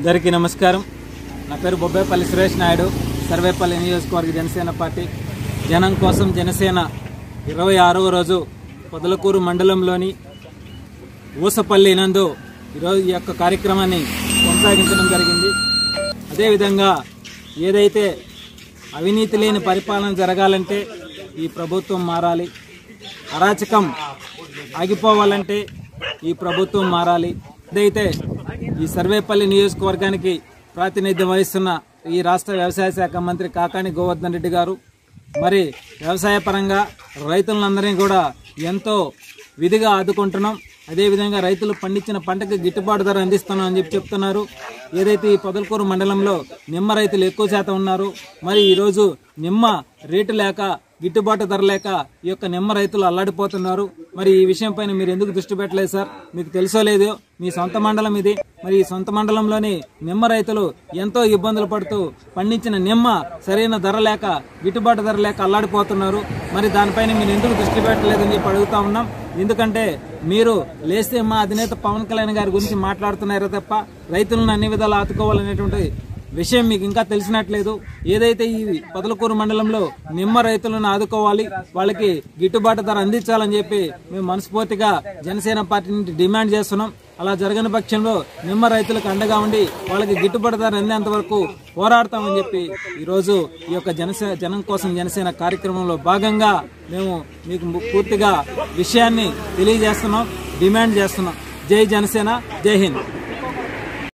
అందరికీ నమస్కారం. నా పేరు బొబ్బేపల్లి సురేష్ నాయుడు, సర్వేపల్లి నియోజకవర్గ జనసేన పార్టీ జనం కోసం జనసేన 26వ రోజు పొదలకూరు మండలంలోని ఊసపల్లి నందు ఈరోజు ఈ యొక్క కార్యక్రమాన్ని కొనసాగించడం జరిగింది. అదేవిధంగా ఏదైతే అవినీతి లేని పరిపాలన జరగాలంటే ఈ ప్రభుత్వం మారాలి, అరాచకం ఆగిపోవాలంటే ఈ ప్రభుత్వం మారాలి. ఏదైతే ఈ సర్వేపల్లి నియోజకవర్గానికి ప్రాతినిధ్యం వహిస్తున్న ఈ రాష్ట్ర వ్యవసాయ శాఖ మంత్రి కాకాని గోవర్ధన్ రెడ్డి గారు మరి వ్యవసాయ పరంగా రైతులందరినీ కూడా ఎంతో విధిగా ఆదుకుంటున్నాం. అదేవిధంగా రైతులు పండించిన పంటకు గిట్టుబాటు ధర అందిస్తున్నాం అని చెప్తున్నారు. ఏదైతే ఈ పొదలకూరు మండలంలో నిమ్మ రైతులు ఎక్కువ శాతం ఉన్నారు. మరి ఈరోజు నిమ్మ రేటు లేక గిట్టుబాటు ధర లేక ఈ యొక్క నిమ్మ రైతులు అల్లాడిపోతున్నారు. మరి ఈ విషయం పైన మీరు ఎందుకు దృష్టి పెట్టలేదు సార్? మీకు తెలుసో లేదో, మీ సొంత మండలం ఇది. మరి ఈ సొంత మండలంలోని నిమ్మ రైతులు ఎంతో ఇబ్బందులు పడుతూ పండించిన నిమ్మ సరైన ధర లేక గిట్టుబాటు ధర లేక అల్లాడిపోతున్నారు. మరి దానిపైన మీరు ఎందుకు దృష్టి పెట్టలేదని చెప్పి అడుగుతా ఉన్నాం. ఎందుకంటే మీరు లేస్తే మా అధినేత పవన్ కళ్యాణ్ గారి గురించి మాట్లాడుతున్నారో తప్ప రైతులను అన్ని విధాలు ఆదుకోవాలనేటువంటి విషయం మీకు ఇంకా తెలిసినట్లేదు. ఏదైతే ఈ పొదలకూరు మండలంలో నిమ్మ రైతులను ఆదుకోవాలి, వాళ్ళకి గిట్టుబాటు ధర అందించాలని చెప్పి మేము మనస్ఫూర్తిగా జనసేన పార్టీ నుంచి డిమాండ్ చేస్తున్నాం. అలా జరగని పక్షంలో నిమ్మ రైతులకు అండగా ఉండి వాళ్ళకి గిట్టుబాటు ధర అందేంత వరకు పోరాడతామని చెప్పి ఈరోజు ఈ యొక్క జనం కోసం జనసేన కార్యక్రమంలో భాగంగా మేము మీకు పూర్తిగా విషయాన్ని తెలియజేస్తున్నాం, డిమాండ్ చేస్తున్నాం. జై జనసేన, జై హింద్.